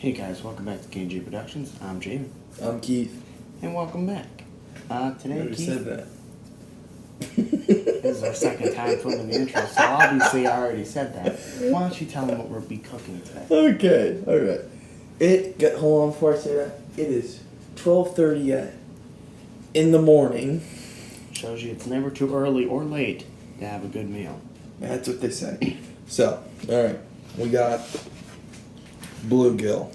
Hey guys, welcome back to KJ Productions. I'm Jamie. I'm Keith. And welcome back. Today, You Keith, said that. this is our second time filming the intro, so obviously I already said that. Why don't you tell them what we'll be cooking today? Okay, alright. Hold on before I say that. It is 12:30 in the morning. Shows you it's never too early or late to have a good meal. That's what they say. So, alright. We got bluegill.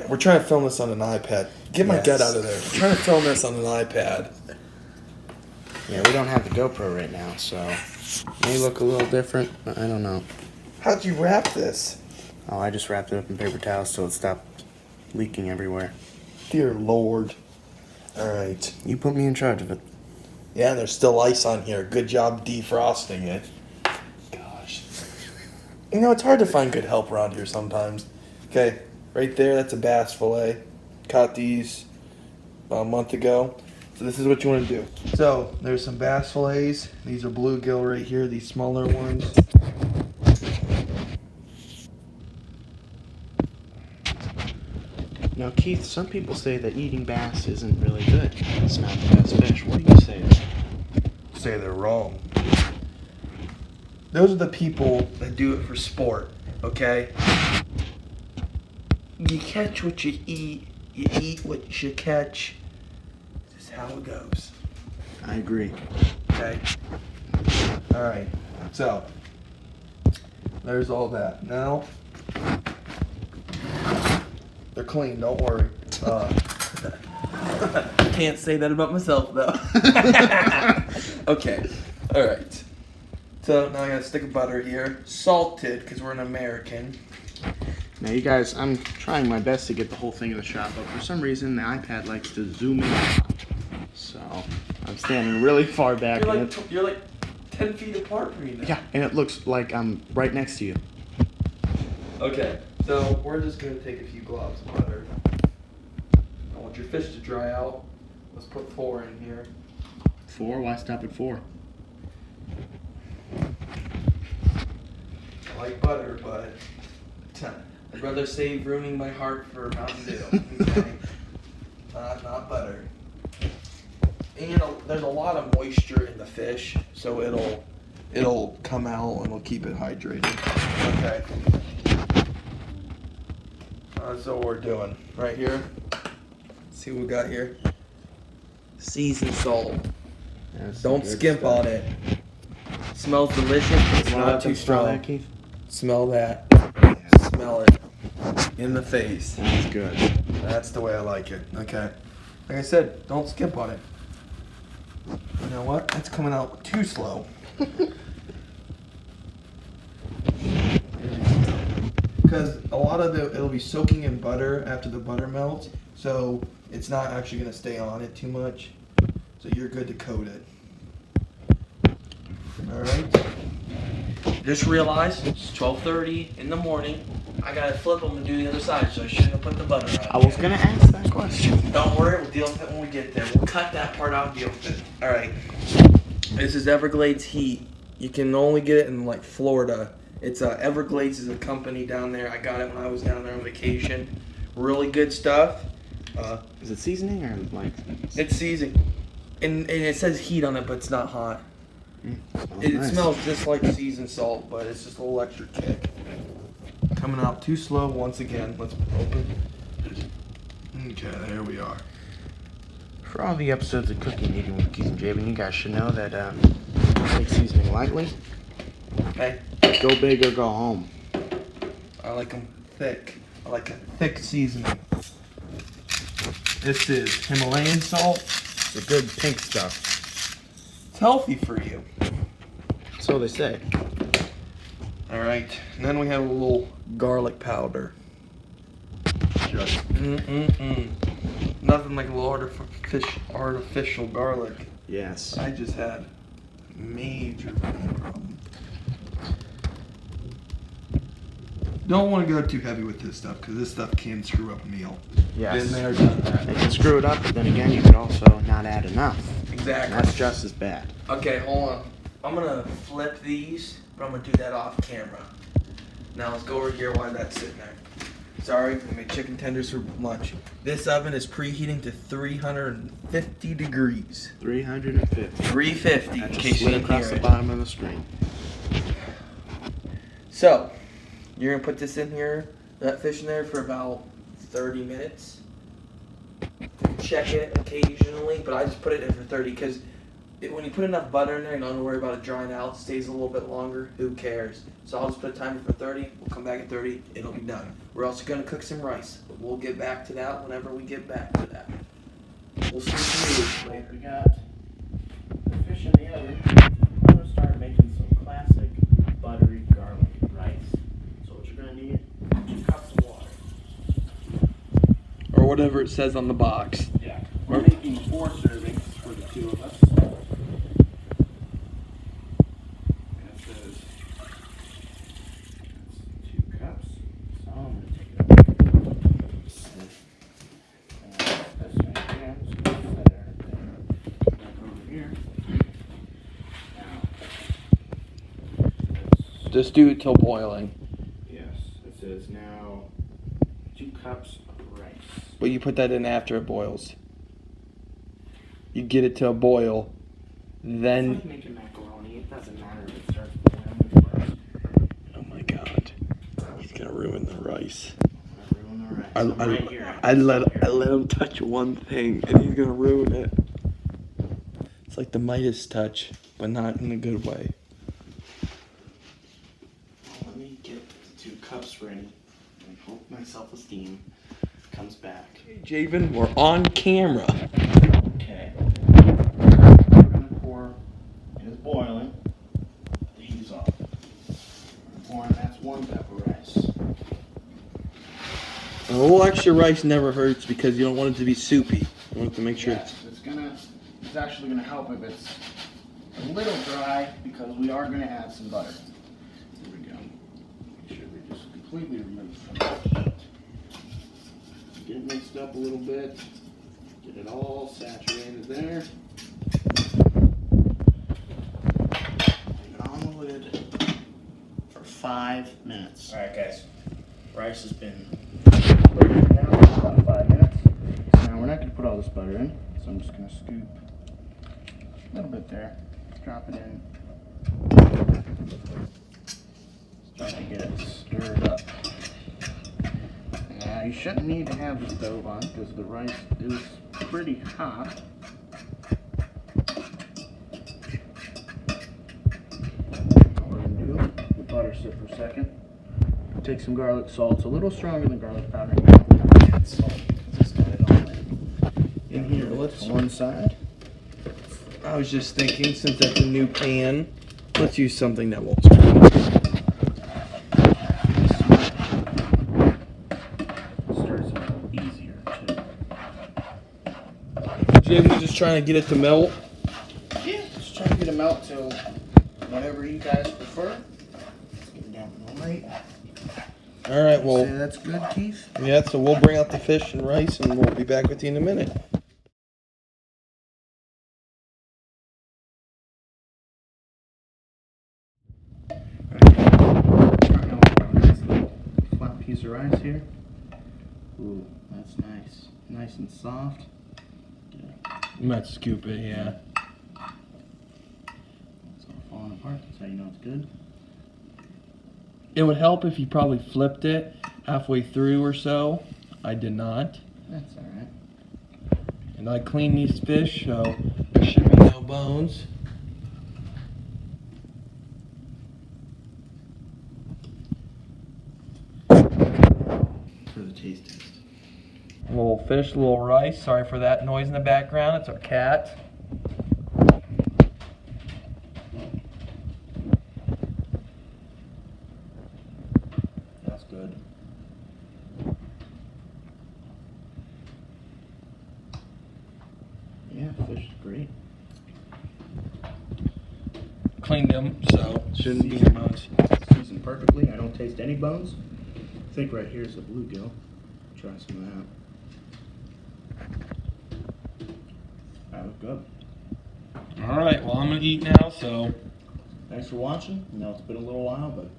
We're trying to film this on an iPad. Get my gut out of there. We're trying to film this on an iPad. Yeah, we don't have the GoPro right now, so it may look a little different, but I don't know. How'd you wrap this? Oh, I just wrapped it up in paper towels so it stopped leaking everywhere. Dear Lord. Alright. You put me in charge of it. Yeah, and there's still ice on here. Good job defrosting it. Gosh. You know, it's hard to find good help around here sometimes. Okay, right there, that's a bass fillet. Caught these about a month ago. So this is what you want to do. So, there's some bass fillets. These are bluegill right here, these smaller ones. Now, Keith, some people say that eating bass isn't really good. It's not the best fish. What do you say? Say they're wrong. Those are the people that do it for sport, okay? You catch what you eat what you catch. This is how it goes. I agree. Okay? Alright, so there's all that. Now, they're clean, don't worry. Can't say that about myself, though. Okay, alright. So now I got a stick of butter here. Salted, because we're an American. Now, you guys, I'm trying my best to get the whole thing in the shot, but for some reason, the iPad likes to zoom in. So, I'm standing really far back. You're like 10 feet apart from me now. Yeah, and it looks like I'm right next to you. Okay, so we're just going to take a few globs of butter. I want your fish to dry out. Let's put 4 in here. 4? Why stop at 4? I like butter, but I'd rather save ruining my heart for Mountain Dew. Okay? Not butter. And there's a lot of moisture in the fish, so it'll come out and it'll keep it hydrated. Okay. That's what we're doing right here. See what we got here. Seasoned salt. Don't skimp on it. Smells delicious, but it's not too strong. Smell that. Smell it in the face. That's good. That's the way I like it. Okay. Like I said, don't skimp on it. You know what? That's coming out too slow. Because a lot of it'll be soaking in butter after the butter melts, so it's not actually going to stay on it too much. So you're good to coat it. Alright. Just realized it's 12:30 in the morning. I gotta flip them and do the other side, so I shouldn't have put the butter on. I was gonna ask that question. Don't worry, we'll deal with it when we get there. We'll cut that part out and deal with it. Alright. This is Everglades Heat. You can only get it in like Florida. It's Everglades is a company down there. I got it when I was down there on vacation. Really good stuff. Is it seasoning or like? It's seasoning. And it says heat on it, but it's not hot. It Nice. smells just like seasoned salt, but it's just a little extra kick. Coming out too slow once again. Let's open. Okay, there we are. For all the episodes of Cooking Eating with Keith and Jabin, you guys should know that take seasoning lightly. Okay. Go big or go home. I like them thick. I like a thick seasoning. This is Himalayan salt. It's the good pink stuff. It's healthy for you. So they say. Alright, and then we have a little garlic powder. Just nothing like a little artificial garlic. Yes. I just had major problem. Don't want to go too heavy with this stuff because this stuff can screw up a meal. Yes. Been there, done that. It can screw it up, but then again, you could also not add enough. Exactly. And that's just as bad. Okay, hold on. I'm gonna flip these, but I'm gonna do that off camera. Now let's go over here while that's sitting there. Sorry, we made chicken tenders for lunch. This oven is preheating to 350 degrees. 350. 350, in That case just you slid didn't across hear the it. bottom of the screen. So, you're gonna put this in here, that fish in there for about 30 minutes. Check it occasionally, but I just put it in for 30 because when you put enough butter in there, you don't have to worry about it drying out. It stays a little bit longer. Who cares? So I'll just put a timer for 30. We'll come back at 30. It'll be done. We're also gonna cook some rice, but we'll get back to that whenever we get back to that. We'll see you later. We got the fish in the oven. I'm gonna start making some classic buttery garlic rice. So what you're gonna need, 2 cups of water. Or whatever it says on the box. Yeah. We're making 4 servings for the 2 of us. That says that's 2 cups. So I'm gonna take it over. This right here. I'm just gonna set everything back over here. Now, Just do it till boiling. yes, it says now 2 cups of rice. But you put that in after it boils. You get it to a boil, It's then. like making macaroni. It doesn't matter if it starts boiling first. Oh my god. He's gonna ruin the rice. I ruin the rice. I'm right here. I let him touch one thing and he's gonna ruin it. It's like the Midas touch, but not in a good way. Let me get the 2 cups ready and hope my self-esteem comes back. Javen, we're on camera. Okay. We're gonna pour. It is boiling. The heat is off. We're pouring. That's 1 cup of rice. A little extra rice never hurts because you don't want it to be soupy. You want to make sure Yes, it's actually gonna help if it's a little dry because we are gonna add some butter. Here we go. Make sure we just completely remove from the heat. Get it mixed up a little bit. Get it all saturated there. Leave it on the lid for 5 minutes. All right, guys. Rice has been now for about 5 minutes. Now we're not going to put all this butter in, so I'm just going to scoop a little bit there. Drop it in. Try to get it stirred up. Now you shouldn't need to have the stove on because the rice is pretty hot. What we're going to do, the butter sit for a second. Take some garlic salt. It's a little stronger than garlic powder. Add salt because it's got it all in here. Let's one side. I was just thinking, since that's a new pan, let's use something that won't spoil. Stirs it a little easier too. Jim, we're just trying to get it to melt. Yeah, just trying to get them out till whatever you guys prefer. Let's get it down to the light. All right, Say well, that's good, Keith. yeah, so we'll bring out the fish and rice and we'll be back with you in a minute. Nice little flat piece of rice here. Ooh, that's nice. Nice and soft. You might scoop it, yeah. It's all falling apart. That's how you know it's good. It would help if you probably flipped it halfway through or so. I did not. That's alright. And I cleaned these fish, so there should be no bones. For the taste test. A little fish, a little rice. Sorry for that noise in the background. It's our cat. That's good. Yeah, fish is great. Cleaned them, so shouldn't be any bones. Seasoned perfectly. I don't taste any bones. I think right here is a bluegill. Try some of that. That was good. All right, well, I'm going to eat now, so. Thanks for watching. I know it's been a little while, but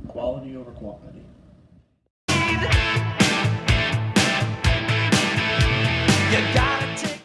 quality. quality over quantity.